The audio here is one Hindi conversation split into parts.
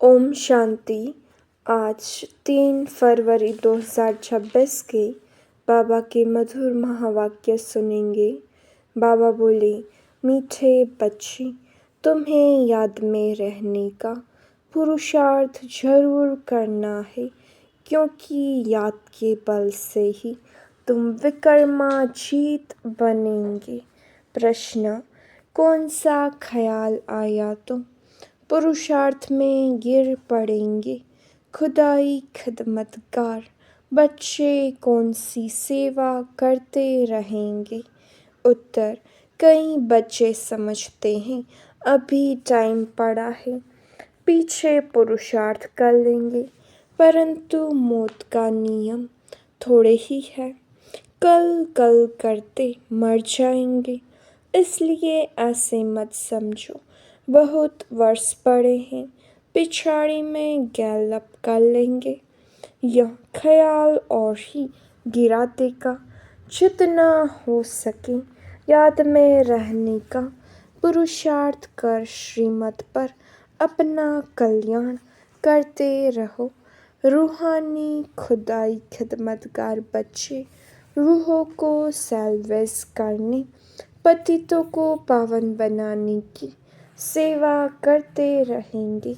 ओम शांति। आज 3 फरवरी 2026 के बाबा के मधुर महावाक्य सुनेंगे। बाबा बोले, मीठे बच्चे, तुम्हें याद में रहने का पुरुषार्थ जरूर करना है, क्योंकि याद के बल से ही तुम विक्रमाजीत बनेंगे। प्रश्न, कौन सा ख्याल आया तो पुरुषार्थ में गिर पड़ेंगे। खुदाई खिदमतगार बच्चे कौन सी सेवा करते रहेंगे। उत्तर, कई बच्चे समझते हैं अभी टाइम पड़ा है, पीछे पुरुषार्थ कर लेंगे, परंतु मौत का नियम थोड़े ही है, कल कल करते मर जाएंगे। इसलिए ऐसे मत समझो बहुत वर्ष पड़े हैं, पिछाड़ी में गैलअप कर लेंगे। यह ख्याल और ही गिरा देगा। जितना हो सके याद में रहने का पुरुषार्थ कर श्रीमत पर अपना कल्याण करते रहो। रूहानी खुदाई खिदमतगार बच्चे रूहों को सैल्वेज करने, पतितों को पावन बनाने की सेवा करते रहेंगे।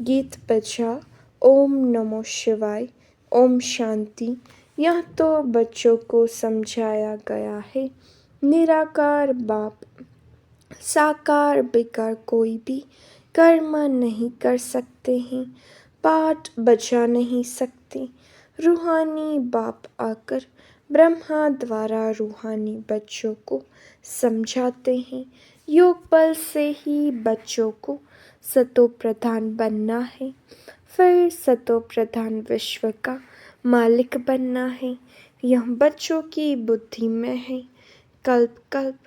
गीत बजा। ओम नमो शिवाय। ओम शांति। यह तो बच्चों को समझाया गया है, निराकार बाप साकार बेकार कोई भी कर्म नहीं कर सकते हैं, पाठ बजा नहीं सकते। रूहानी बाप आकर ब्रह्मा द्वारा रूहानी बच्चों को समझाते हैं। योग बल से ही बच्चों को सतो प्रधान बनना है, फिर सतो प्रधान विश्व का मालिक बनना है। यह बच्चों की बुद्धि में है। कल्प कल्प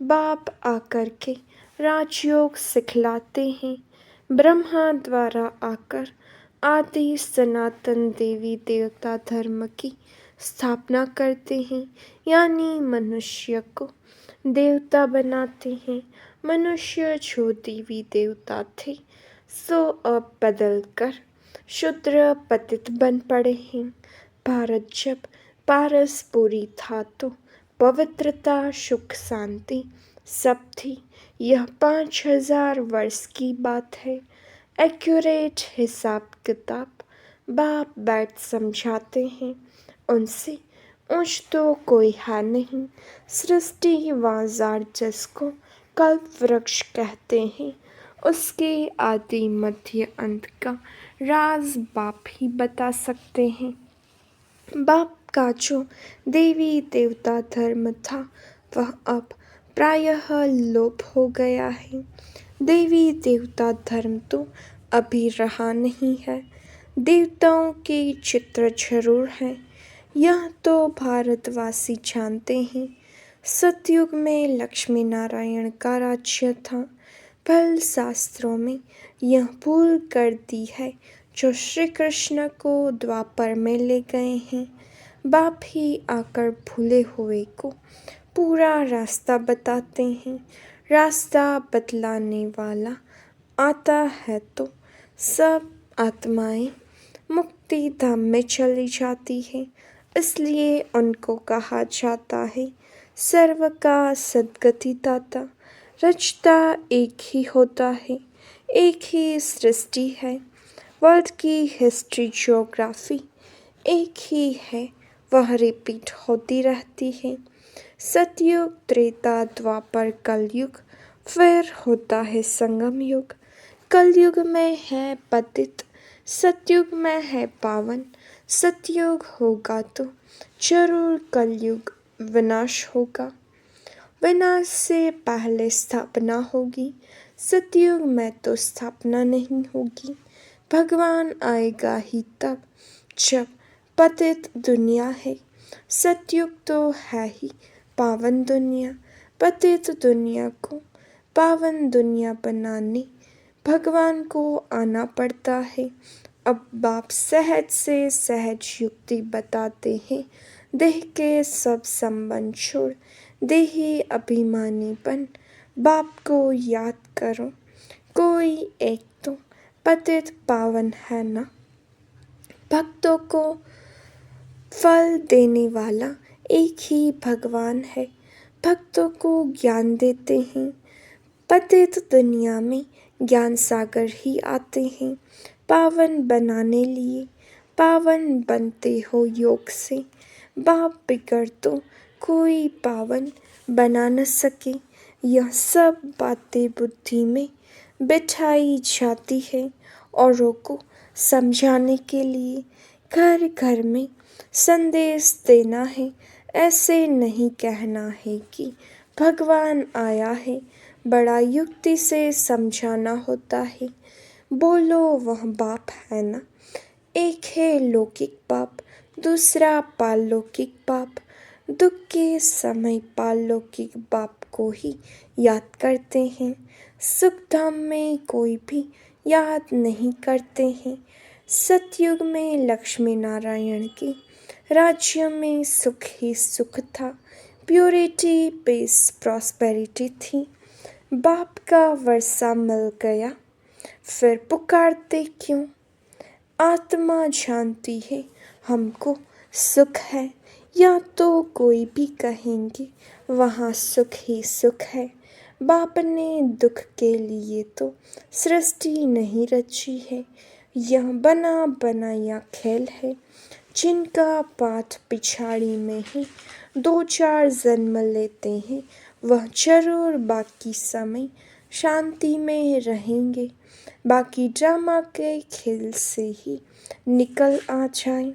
बाप आकर के राजयोग सिखलाते हैं। ब्रह्मा द्वारा आकर आदि सनातन देवी देवता धर्म की स्थापना करते हैं, यानी मनुष्य को देवता बनाते हैं। मनुष्य जो देवी देवता थे, सो अब बदल कर शूद्र पतित बन पड़े हैं। भारत जब पारस पूरी था तो पवित्रता सुख शांति सब थी। यह 5000 वर्ष की बात है। एक्यूरेट हिसाब किताब बाप बैठ समझाते हैं। उनसे ऊंच तो कोई है नहीं। सृष्टि वाजार जिसको कल्प वृक्ष कहते हैं, उसके आदि मध्य अंत का राज बाप ही बता सकते हैं। बाप का जो देवी देवता धर्म था, वह अब प्रायः लोप हो गया है। देवी देवता धर्म तो अभी रहा नहीं है। देवताओं के चित्र जरूर हैं, यह तो भारतवासी जानते हैं। सतयुग में लक्ष्मी नारायण का राज्य था। फल शास्त्रों में यह भूल कर दी है जो श्री कृष्ण को द्वापर में ले गए हैं। बाप ही आकर भूले हुए को पूरा रास्ता बताते हैं। रास्ता बतलाने वाला आता है तो सब आत्माएं मुक्ति धाम में चली जाती है। इसलिए उनको कहा जाता है सर्व का सद्गति दाता। रचता एक ही होता है, एक ही सृष्टि है। वर्ल्ड की हिस्ट्री ज्योग्राफी एक ही है, वह रिपीट होती रहती है। सतयुग त्रेता द्वापर कलयुग, फिर होता है संगम युग। कलयुग में है पतित, सतयुग में है पावन। सतयुग होगा तो जरूर कलयुग विनाश होगा। विनाश से पहले स्थापना होगी। सतयुग में तो स्थापना नहीं होगी। भगवान आएगा ही तब जब पतित दुनिया है। सतयुग तो है ही पावन दुनिया। पतित दुनिया को पावन दुनिया बनाने भगवान को आना पड़ता है। अब बाप सहज से सहज युक्ति बताते हैं। देह के सब संबंध छोड़ देही अभिमानी बन बाप को याद करो। कोई एक तो पतित पावन है ना। भक्तों को फल देने वाला एक ही भगवान है। भक्तों को ज्ञान देते हैं। पतित दुनिया में ज्ञान सागर ही आते हैं पावन बनाने लिए। पावन बनते हो योग से, बाप बिगड़ तो कोई पावन बना न सके। यह सब बातें बुद्धि में बिठाई जाती है औरों को समझाने के लिए। घर घर में संदेश देना है, ऐसे नहीं कहना है कि भगवान आया है। बड़ा युक्ति से समझाना होता है। बोलो वह बाप है ना। एक है लौकिक बाप, दूसरा पारलौकिक बाप। दुख के समय पारलौकिक बाप को ही याद करते हैं। सुख धाम में कोई भी याद नहीं करते हैं। सतयुग में लक्ष्मी नारायण के राज्य में सुख ही सुख था। प्योरिटी, पीस, प्रॉस्पेरिटी थी। बाप का वर्षा मिल गया, फिर पुकारते क्यों। आत्मा जानती है हमको सुख है, या तो कोई भी कहेंगे वहाँ सुख ही सुख है। बाप ने दुख के लिए तो सृष्टि नहीं रची है। यह बना बनाया खेल है, जिनका पाठ पिछाड़ी में ही 2-4 जन्म लेते हैं, वह जरूर बाकी समय शांति में रहेंगे। बाकी ड्रामा के खेल से ही निकल आ जाए,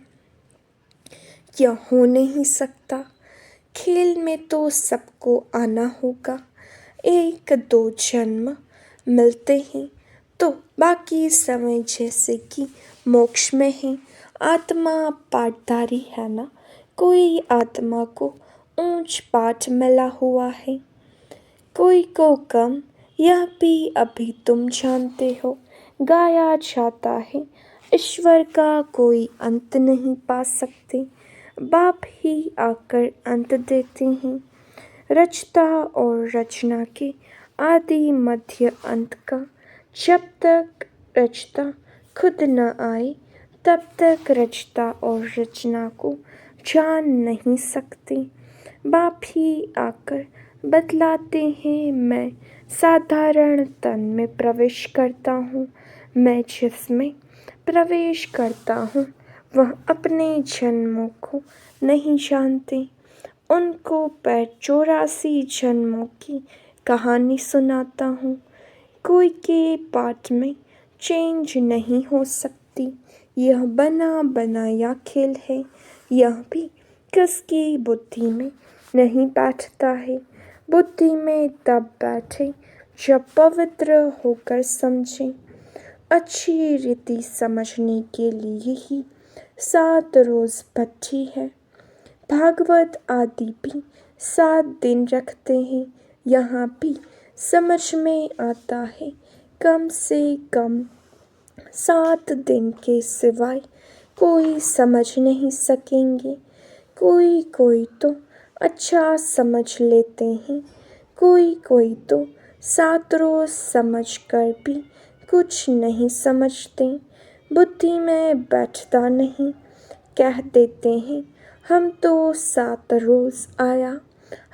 यह हो नहीं सकता। खेल में तो सबको आना होगा। 1-2 जन्म मिलते हैं तो बाकी समय जैसे कि मोक्ष में है। आत्मा पाठधारी है ना। कोई आत्मा को ऊंच पाठ मिला हुआ है, कोई को कम। यह भी अभी तुम जानते हो। गाया जाता है ईश्वर का कोई अंत नहीं पा सकते। बाप ही आकर अंत देते हैं। रचता और रचना के आदि मध्य अंत का जब तक रचता खुद न आए, तब तक रचता और रचना को जान नहीं सकते। बाप ही आकर बतलाते हैं, मैं साधारण तन में प्रवेश करता हूँ। मैं जिसमें प्रवेश करता हूँ वह अपने जन्मों को नहीं जानते। उनको 84 जन्मों की कहानी सुनाता हूँ। कोई के पाठ में चेंज नहीं हो सकती। यह बना बनाया खेल है। यह भी किसकी बुद्धि में नहीं बैठता है। बुद्धि में तब बैठे जब पवित्र होकर समझे। अच्छी रीति समझने के लिए ही 7 रोज भट्टी है। भागवत आदि भी 7 दिन रखते हैं। यहाँ भी समझ में आता है कम से कम 7 दिन के सिवाय कोई समझ नहीं सकेंगे। कोई तो अच्छा समझ लेते हैं, कोई तो 7 रोज समझ कर भी कुछ नहीं समझते। बुद्धि में बैठता नहीं। कह देते हैं हम तो 7 रोज आया।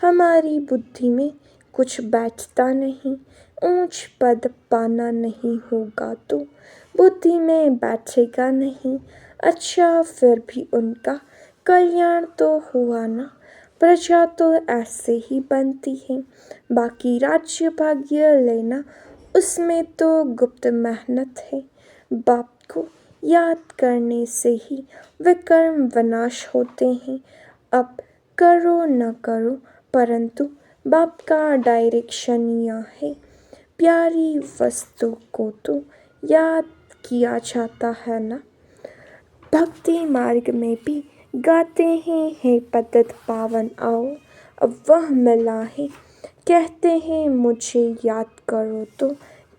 हमारी बुद्धि में कुछ बैठता नहीं। ऊंच पद पाना नहीं होगा तो बुद्धि में बैठेगा नहीं। अच्छा, फिर भी उनका कल्याण तो हुआ ना। प्रजा तो ऐसे ही बनती है। बाकी राज्य भाग्य लेना, उसमें तो गुप्त मेहनत है। बाप को याद करने से ही विकर्म विनाश होते हैं। अब करो न करो, परंतु बाप का डायरेक्शन यह है। प्यारी वस्तु को तो याद किया जाता है ना। भक्ति मार्ग में भी गाते हैं, हे पतित पावन आओ। अब वह मिला है, कहते हैं मुझे याद करो तो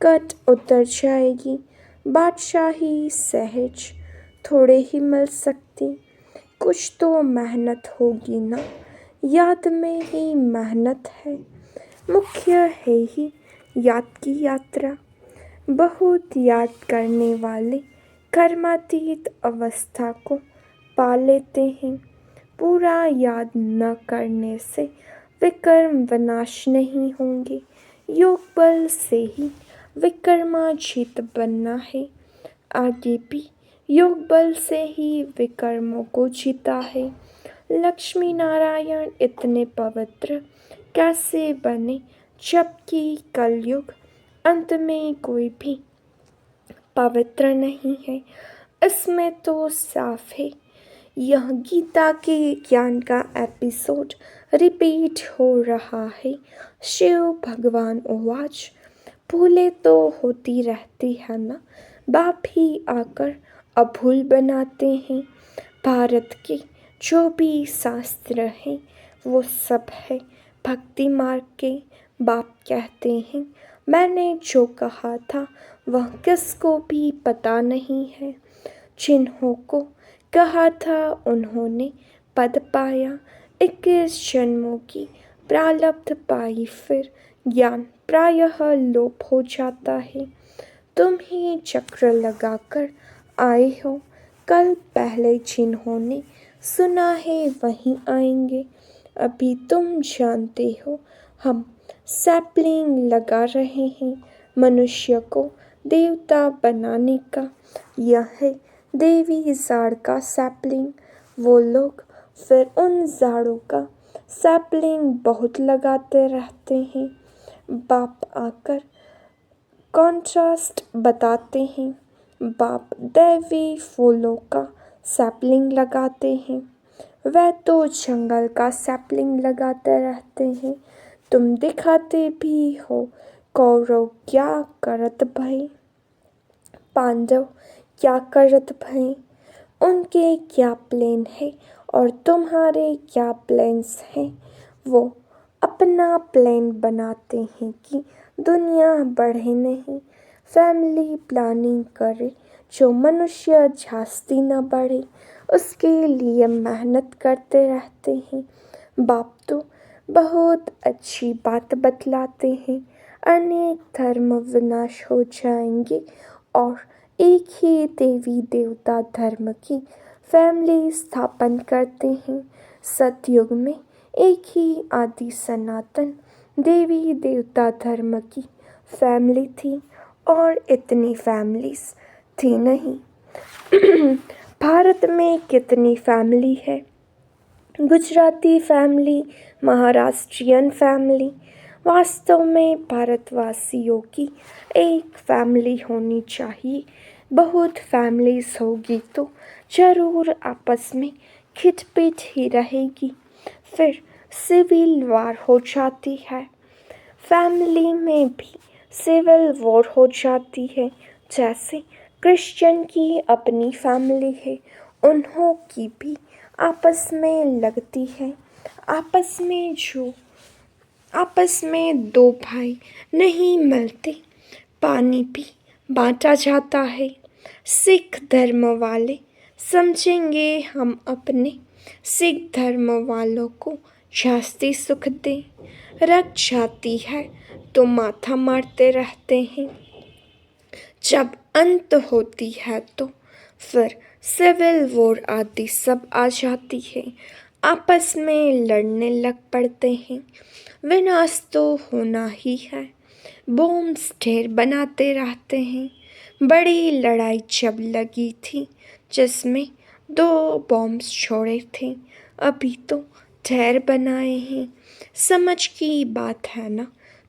कट उतर जाएगी। बादशाही सहज थोड़े ही मिल सकती, कुछ तो मेहनत होगी ना। याद में ही मेहनत है, मुख्य है ही याद की यात्रा। बहुत याद करने वाले कर्मातीत अवस्था को पा लेते हैं। पूरा याद न करने से विकर्म विनाश नहीं होंगे। योग बल से ही विकर्माजीत बनना है। आगे भी योग बल से ही विकर्मों को जीता है। लक्ष्मी नारायण इतने पवित्र कैसे बने जबकि कलयुग अंत में कोई भी पवित्र नहीं है। इसमें तो साफ है। यह गीता के ज्ञान का एपिसोड रिपीट हो रहा है। शिव भगवान उवाच, भूले तो होती रहती है ना, बाप ही आकर अभूल बनाते हैं। भारत के जो भी शास्त्र हैं वो सब है भक्ति मार्ग के। बाप कहते हैं मैंने जो कहा था वह किसको भी पता नहीं है। जिन्हों को कहा था उन्होंने पद पाया। 21 जन्मों की प्रारब्ध पाई, फिर ज्ञान प्रायः लोप हो जाता है। तुम ही चक्र लगाकर आए हो। कल पहले जिन्होंने सुना है वहीं आएंगे। अभी तुम जानते हो हम सैपलिंग लगा रहे हैं मनुष्य को देवता बनाने का। यह है देवी झाड़ का सैपलिंग। वो लोग फिर उन झाड़ों का सैपलिंग बहुत लगाते रहते हैं। बाप आकर कॉन्ट्रास्ट बताते हैं। बाप दैवी फूलों का सैपलिंग लगाते हैं, वह तो जंगल का सैपलिंग लगाते रहते हैं। तुम दिखाते भी हो कौरव क्या करत भय, पांडव क्या करत भय। उनके क्या प्लान है और तुम्हारे क्या प्लान्स हैं। वो अपना प्लान बनाते हैं कि दुनिया बढ़े नहीं, फैमिली प्लानिंग करे जो मनुष्य जास्ती न बढ़े, उसके लिए मेहनत करते रहते हैं। बाप तो बहुत अच्छी बात बतलाते हैं। अनेक धर्म विनाश हो जाएंगे और एक ही देवी देवता धर्म की फैमिली स्थापन करते हैं। सतयुग में एक ही आदि सनातन देवी देवता धर्म की फैमिली थी और इतनी फैमिलीज थी नहीं। भारत में कितनी फैमिली है। Gujarati family, Maharashtrian family. वास्तव में भारतवासियों की एक फैमिली होनी चाहिए। बहुत फैमिलीज होगी तो जरूर आपस में खिटपिट ही रहेगी, फिर सिविल वार हो जाती है। फैमिली में भी सिविल वॉर हो जाती है। जैसे क्रिश्चियन की अपनी फैमिली है, उन्हों की भी आपस में लगती है। आपस में दो भाई नहीं मिलते, पानी भी बांटा जाता है। सिख धर्म वाले समझेंगे हम अपने सिख धर्म वालों को जास्ती सुख दे, रख जाती है तो माथा मारते रहते हैं। जब अंत होती है तो फिर सिविल वॉर आदि सब आ जाती है। आपस में लड़ने लग पड़ते हैं। विनाश तो होना ही है। बॉम्ब्स ढेर बनाते रहते हैं। बड़ी लड़ाई जब लगी थी जिसमें 2 बॉम्ब्स छोड़े थे, अभी तो ढेर बनाए हैं। समझ की बात है ना,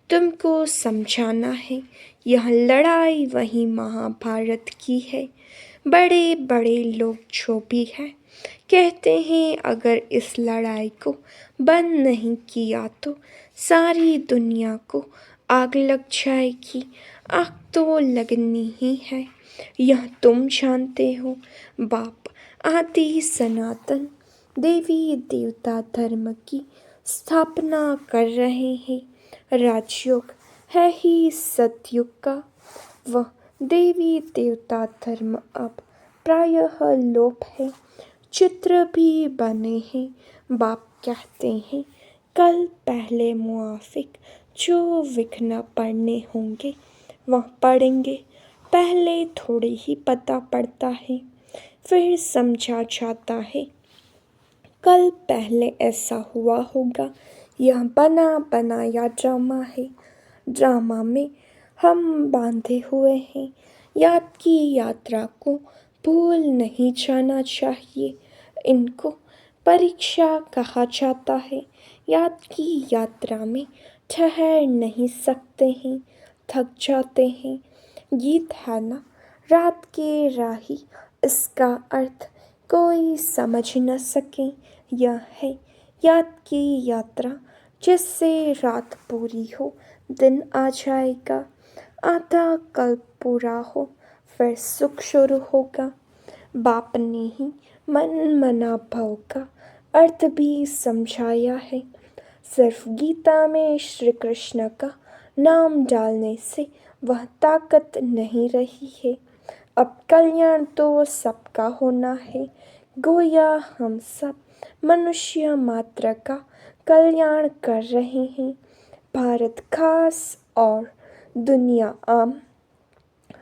तुमको समझाना है। यह लड़ाई वही महाभारत की है। बड़े बड़े लोग जो भी हैं कहते हैं अगर इस लड़ाई को बंद नहीं किया तो सारी दुनिया को आग लग जाएगी। आग तो लगनी ही है, यह तुम जानते हो। बाप आदि सनातन देवी देवता धर्म की स्थापना कर रहे हैं। राजयोग है ही सतयुग का। वह देवी देवता धर्म अब प्रायः लोप है। चित्र भी बने हैं। बाप कहते हैं कल पहले मुआफिक जो विघ्न पढ़ने होंगे वह पढ़ेंगे। पहले थोड़े ही पता पड़ता है, फिर समझा जाता है। कल पहले ऐसा हुआ होगा, यह बना बनाया ड्रामा है। ड्रामा में हम बांधे हुए हैं। याद की यात्रा को भूल नहीं जाना चाहिए। इनको परीक्षा कहा जाता है। याद की यात्रा में ठहर नहीं सकते हैं, थक जाते हैं। गीत है ना, रात के राही, इसका अर्थ कोई समझ न सके। यह है याद की यात्रा, जिससे रात पूरी हो दिन आ जाएगा। आधा कल पूरा हो फिर सुख शुरू होगा। बाप ने ही मन मना भाव का अर्थ भी समझाया है। सिर्फ गीता में श्री कृष्ण का नाम डालने से वह ताकत नहीं रही है। अब कल्याण तो सबका होना है। गोया हम सब मनुष्य मात्र का कल्याण कर रहे हैं। भारत खास और दुनिया आम,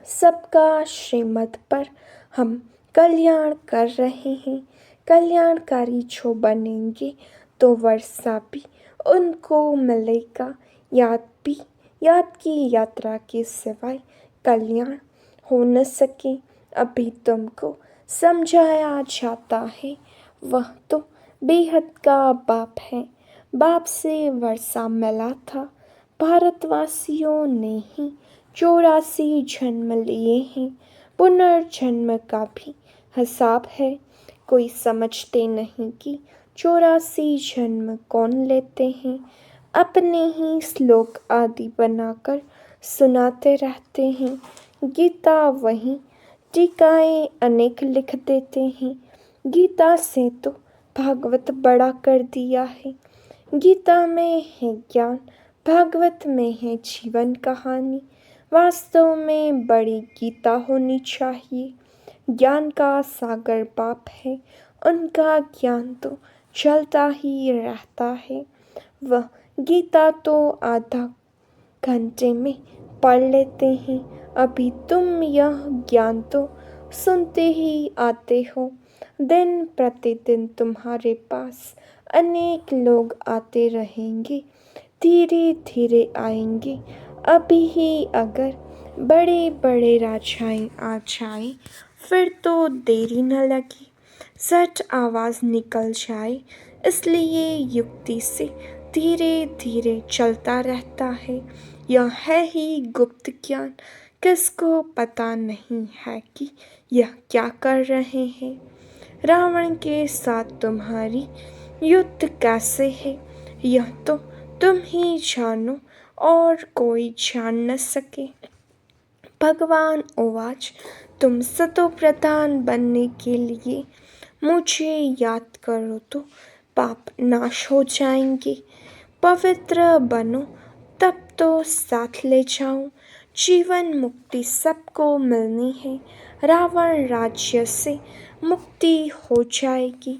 सबका श्रीमत पर हम कल्याण कर रहे हैं। कल्याणकारी जो बनेंगे तो वर्षा भी उनको मिलेगा। याद की यात्रा के सिवाय कल्याण हो न सके। अभी तुमको समझाया जाता है, वह तो बेहद का बाप है। बाप से वर्षा मिला था। भारतवासियों ने ही 84 जन्म लिए हैं। पुनर्जन्म का भी हिसाब है। कोई समझते नहीं कि 84 जन्म कौन लेते हैं। अपने ही श्लोक आदि बनाकर सुनाते रहते हैं। गीता वहीं, टीकाएं अनेक लिख देते हैं। गीता से तो भागवत बड़ा कर दिया है। गीता में है ज्ञान, भागवत में है जीवन कहानी। वास्तव में बड़ी गीता होनी चाहिए। ज्ञान का सागर बाप है, उनका ज्ञान तो चलता ही रहता है। वह गीता तो आधा घंटे में पढ़ लेते हैं। अभी तुम यह ज्ञान तो सुनते ही आते हो। दिन प्रतिदिन तुम्हारे पास अनेक लोग आते रहेंगे, धीरे धीरे आएंगे। अभी ही अगर बड़े बड़े राजाएं आ जाएं, फिर तो देरी न लगी, सट आवाज़ निकल जाए। इसलिए युक्ति से धीरे धीरे चलता रहता है। यह है ही गुप्त ज्ञान। किसको पता नहीं है कि यह क्या कर रहे हैं। रावण के साथ तुम्हारी युद्ध कैसे है, यह तो तुम ही जानो और कोई जान न सके। भगवान उवाच, तुम सतो प्रधान बनने के लिए मुझे याद करो तो पाप नाश हो जाएंगे। पवित्र बनो तब तो साथ ले जाऊं। जीवन मुक्ति सबको मिलनी है। रावण राज्य से मुक्ति हो जाएगी।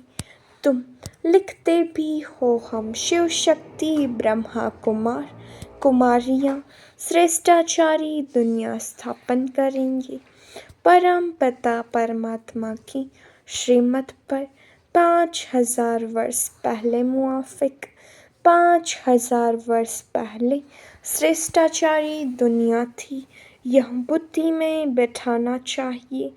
तुम लिखते भी हो, हम शिव शक्ति ब्रह्मा कुमार कुमारियाँ श्रेष्ठाचारी दुनिया स्थापन करेंगे। परम पिता परमात्मा की श्रीमत पर 5000 वर्ष पहले मुआफिक 5000 वर्ष पहले श्रेष्ठाचारी दुनिया थी। यह बुद्धि में बैठाना चाहिए।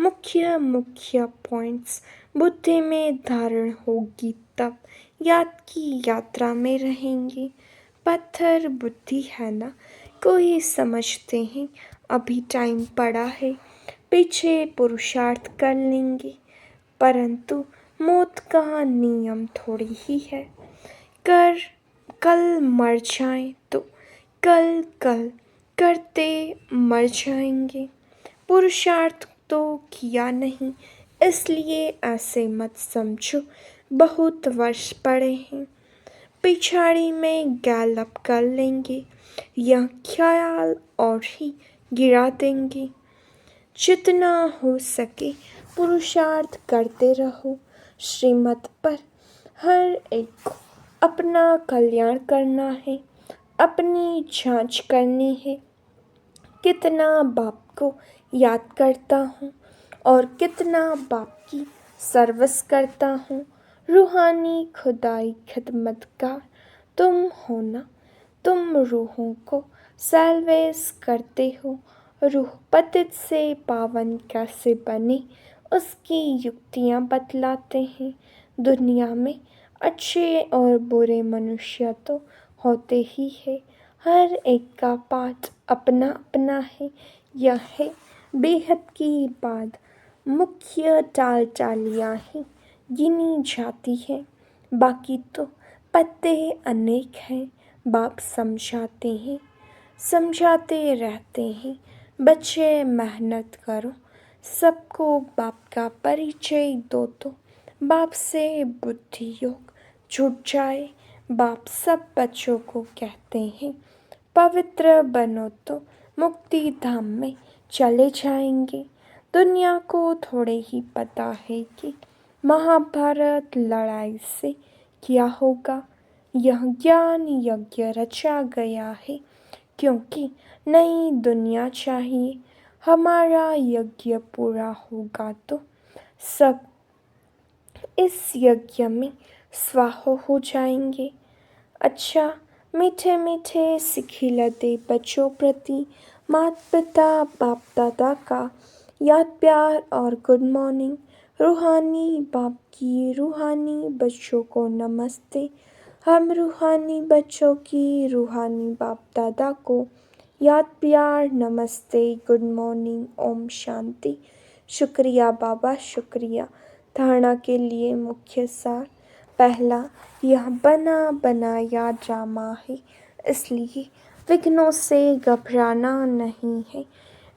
मुख्य मुख्य पॉइंट्स बुद्धि में धारण होगी, तब याद की यात्रा में रहेंगे। पत्थर बुद्धि है ना, कोई समझते हैं अभी टाइम पड़ा है, पीछे पुरुषार्थ कर लेंगे। परंतु मौत का नियम थोड़ी ही है। कल मर जाएं तो कल कल करते मर जाएंगे। पुरुषार्थ तो किया नहीं, इसलिए ऐसे मत समझो बहुत वर्ष पड़े हैं। पिछाड़ी में गैलअप कर लेंगे। यह ख्याल और ही गिरा देंगे। जितना हो सके पुरुषार्थ करते रहो। श्रीमत पर हर एक को अपना कल्याण करना है, अपनी जांच करनी है। कितना बाप को याद करता हूँ और कितना बाप की सर्विस करता हूँ। रूहानी खुदाई खिदमतगार तुम हो ना, तुम रूहों को सेल्वेस करते हो। रूह पतित से पावन कैसे बने उसकी युक्तियाँ बतलाते हैं। दुनिया में अच्छे और बुरे मनुष्य तो होते ही है, हर एक का पाठ अपना अपना है। यह है बेहद की बात, मुख्य चाल चालियाँ ही गिनी जाती है, बाकी तो पत्ते अनेक हैं। बाप समझाते रहते हैं, बच्चे मेहनत करो, सबको बाप का परिचय दो तो बाप से बुद्धि योग छूट जाए। बाप सब बच्चों को कहते हैं, पवित्र बनो तो मुक्ति धाम में चले जाएंगे। दुनिया को थोड़े ही पता है कि महाभारत लड़ाई से क्या होगा। यह ज्ञान यज्ञ रचा गया है, क्योंकि नई दुनिया चाहिए। हमारा यज्ञ पूरा होगा तो सब इस यज्ञ में स्वाहो हो जाएंगे। अच्छा, मीठे मीठे सिखिलते बच्चों प्रति माता पिता बाप दादा का याद प्यार और गुड मॉर्निंग। रूहानी बाप की रूहानी बच्चों को नमस्ते। हम रूहानी बच्चों की रूहानी बाप दादा को याद प्यार नमस्ते, गुड मॉर्निंग, ओम शांति। शुक्रिया बाबा, शुक्रिया। धारणा के लिए मुख्य सार। पहला, यह बना बनाया ड्रामा है, इसलिए विघ्नों से घबराना नहीं है।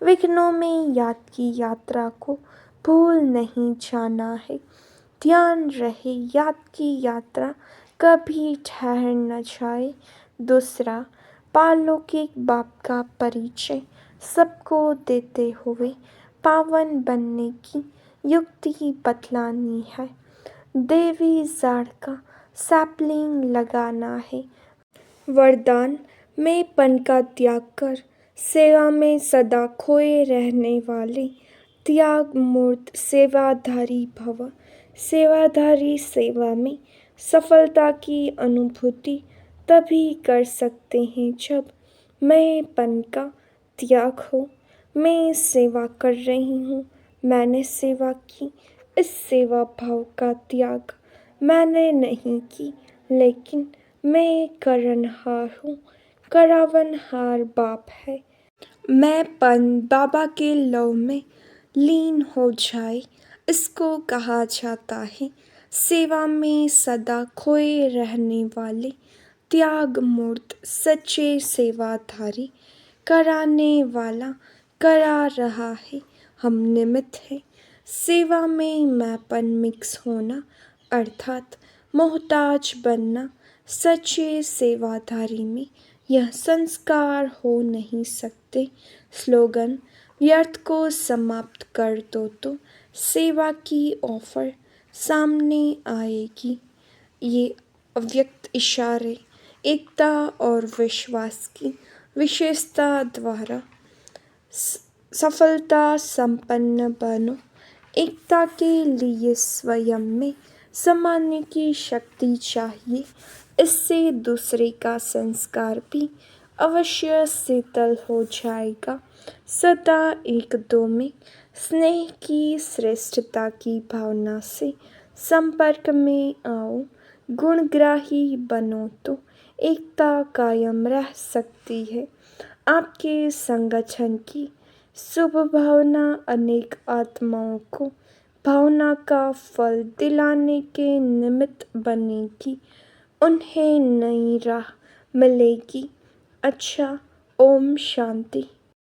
विघ्नों में याद की यात्रा को भूल नहीं जाना है। ध्यान रहे याद की यात्रा कभी ठहर न जाए। दूसरा, पालौकिक बाप का परिचय सबको देते हुए पावन बनने की युक्ति बतलानी है। देवी झाड़ का सैपलिंग लगाना है। वरदान में पन का त्याग कर सेवा में सदा खोए रहने वाले त्याग मूर्त सेवाधारी भव। सेवाधारी सेवा में सफलता की अनुभूति तभी कर सकते हैं जब मैं पन का त्याग हो। मैं सेवा कर रही हूँ, मैंने सेवा की, इस सेवा भाव का त्याग मैंने नहीं की, लेकिन मैं करनहार हूँ, करावनहार बाप है। मैं पन बाबा के लव में लीन हो जाए, इसको कहा जाता है सेवा में सदा खोए रहने वाले त्याग मूर्त सच्चे सेवाधारी। कराने वाला करा रहा है, हम निमित्त है। सेवा में मैंपन मिक्स होना अर्थात मोहताज बनना। सच्चे सेवाधारी में यह संस्कार हो नहीं सकते। स्लोगन, व्यर्थ को समाप्त कर दो तो सेवा की ऑफर सामने आएगी। ये अव्यक्त इशारे एकता और विश्वास की विशेषता द्वारा सफलता संपन्न बनो। एकता के लिए स्वयं में समाने की शक्ति चाहिए, इससे दूसरे का संस्कार भी अवश्य शीतल हो जाएगा। सदा एक दो में स्नेह की श्रेष्ठता की भावना से संपर्क में आओ। गुणग्राही बनो तो एकता कायम रह सकती है। आपके संगठन की शुभ भावना अनेक आत्माओं को भावना का फल दिलाने के निमित्त बनेगी, उन्हें नई राह मिलेगी। अच्छा, ओम शांति।